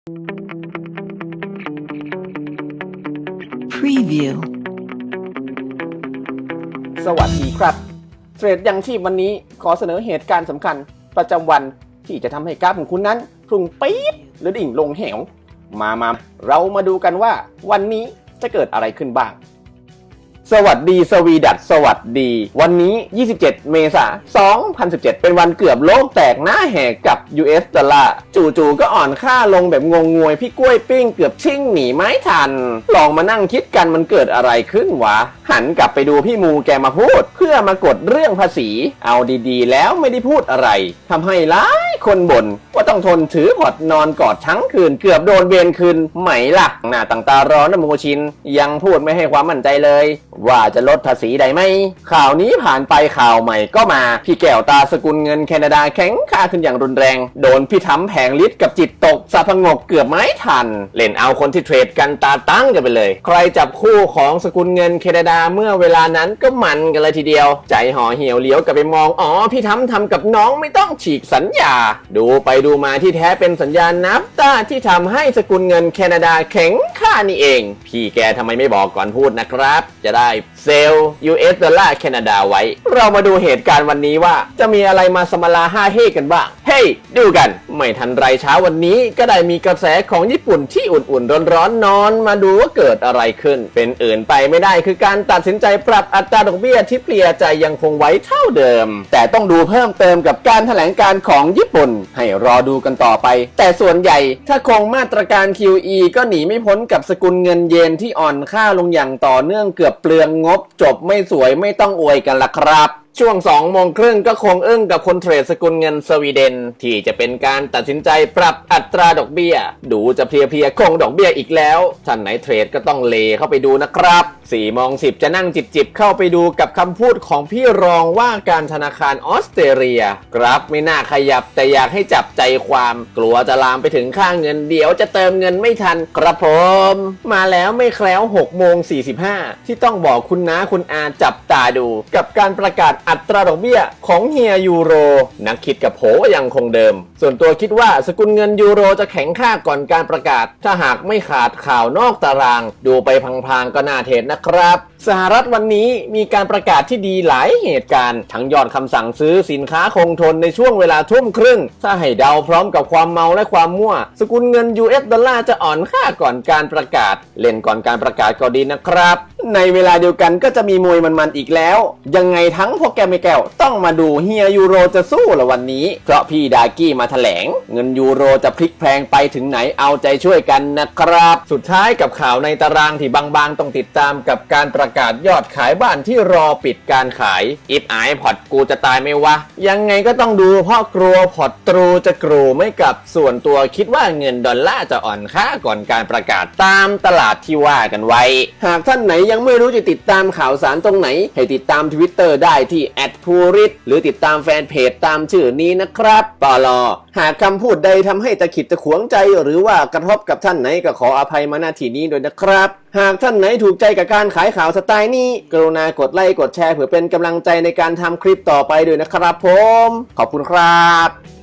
Preview สวัสดีครับเทรดยังชีพวันนี้ขอเสนอเหตุการณ์สำคัญประจำวันที่จะทำให้กราฟของคุณนั้นพุ่งปี๊ดหรือดิ่งลงเหวมาเรามาดูกันว่าวันนี้จะเกิดอะไรขึ้นบ้างสวัสดีสวีดัตสวัสดีวันนี้27เมษายน2017เป็นวันเกือบโลกแตกหน้าแหกกับ US ดอลลาร์จู่ๆก็อ่อนค่าลงแบบงงงวยพี่กล้วยปิ้งเกือบชิ่งหนีไม่ทันลองมานั่งคิดกันมันเกิดอะไรขึ้นวะหันกลับไปดูพี่มูแกมาพูดเพื่อมากดเรื่องภาษีเอาดีๆแล้วไม่ได้พูดอะไรทำให้หลายคนบ่นว่าต้องทนถือพอร์ตนอนกอดทั้งคืนเกือบโดนเบนคืนไหมล่ะหน้าต่างตารอนะโมชินยังพูดไม่ให้ความมั่นใจเลยว่าจะลดภาษีได้ไหมข่าวนี้ผ่านไปข่าวใหม่ก็มาพี่แก้วตาสกุลเงินแคนาดาแข็งค่าขึ้นอย่างรุนแรงโดนพี่ทำแผงลิตกับจิตตกสะพงกเกือบไม่ทันเล่นเอาคนที่เทรดกันตาตั้งกันไปเลยใครจับคู่ของสกุลเงินแคนาดาเมื่อเวลานั้นก็มันกันเลยทีเดียวใจห่อเหี่ยวเลี้ยวกลับไปมองพี่ทำกับน้องไม่ต้องฉีกสัญญาดูไปดูมาที่แท้เป็นสัญญานัฟต้าที่ทำให้สกุลเงินแคนาดาแข็งค่านี่เองพี่แกทำไมไม่บอกก่อนพูดนะครับจะได้เซลล์ US ดอลลาร์แคนาดาไว้เรามาดูเหตุการณ์วันนี้ว่าจะมีอะไรมาสมลาห้าเฮกันบ้างเฮ้ยดูกันไม่ทันไรเช้าวันนี้ก็ได้มีกระแสของญี่ปุ่นที่อุ่นๆร้อนๆนอนมาดูว่าเกิดอะไรขึ้นเป็นอื่นไปไม่ได้คือการตัดสินใจปรับอัตราดอกเบี้ยที่เปลี่ยนใจยังคงไว้เท่าเดิมแต่ต้องดูเพิ่มเติมกับการแถลงการของญี่ปุ่นให้รอดูกันต่อไปแต่ส่วนใหญ่ถ้าคงมาตรการ QE ก็หนีไม่พ้นกับสกุลเงินเยนที่อ่อนค่าลงอย่างต่อเนื่องเกือบเปลืองงบจบไม่สวยไม่ต้องอวยกันละครับช่วง2 โมงครึ่งก็คงอึ้งกับคนเทรดสกุลเงินสวีเดนที่จะเป็นการตัดสินใจปรับอัตราดอกเบี้ยดูจะเพลียคงดอกเบี้ยอีกแล้วท่านไหนเทรดก็ต้องเลเข้าไปดูนะครับ4:10จะนั่งจิบเข้าไปดูกับคำพูดของพี่รองว่าการธนาคารออสเตรเลียกราฟไม่น่าขยับแต่อยากให้จับใจความกลัวจะลามไปถึงค่าเงินเดี๋ยวจะเติมเงินไม่ทันครับผมมาแล้วไม่แคล้ว6:45ที่ต้องบอกคุณน้าคุณอาจับตาดูกับการประกาศอัตราดอกเบี้ยของเฮียยูโรนักคิดกับโผยังคงเดิมส่วนตัวคิดว่าสกุลเงินยูโรจะแข็งค่าก่อนการประกาศถ้าหากไม่ขาดข่าวนอกตารางดูไปพลางๆก็น่าเทรดนะครับสหรัฐวันนี้มีการประกาศที่ดีหลายเหตุการณ์ทั้งยอดคำสั่งซื้อสินค้าคงทนในช่วงเวลาทุ่มครึ่งถ้าให้เดาพร้อมกับความเมาและความมั่วสกุลเงิน US ดอลลาร์จะอ่อนค่าก่อนการประกาศเล่นก่อนการประกาศก็ดีนะครับในเวลาเดียวกันก็จะมีมวยมันๆอีกแล้วยังไงทั้งพวกแกไม่แก้วต้องมาดูเฮียยูโรจะสู้หรือวันนี้เพราะพี่ดากี้มาแถลงเงินยูโรจะพลิกแพลงไปถึงไหนเอาใจช่วยกันนะครับสุดท้ายกับข่าวในตารางที่บางๆต้องติดตามกับการประกาศยอดขายบ้านที่รอปิดการขายอิฟไอพอร์ตกูจะตายไหมวะยังไงก็ต้องดูเพราะกลัวพอร์ตตรูจะกรูไม่กลับส่วนตัวคิดว่าเงินดอลลาร์จะอ่อนค่าก่อนการประกาศตามตลาดที่ว่ากันไว้หากท่านไหนยังไม่รู้จะติดตามข่าวสารตรงไหนให้ติดตาม Twitter ได้ที่@purit หรือติดตามแฟนเพจตามชื่อนี้นะครับปลหากคำพูดใดทำให้ตะขิดตะขวงใจหรือว่ากระทบกับท่านไหนก็ขออภัยมาณที่นี้ด้วยนะครับหากท่านไหนถูกใจกับการขายข่าวสไตล์นี้กรุณากดไลค์กดแชร์เพื่อเป็นกำลังใจในการทำคลิปต่อไปด้วยนะครับผมขอบคุณครับ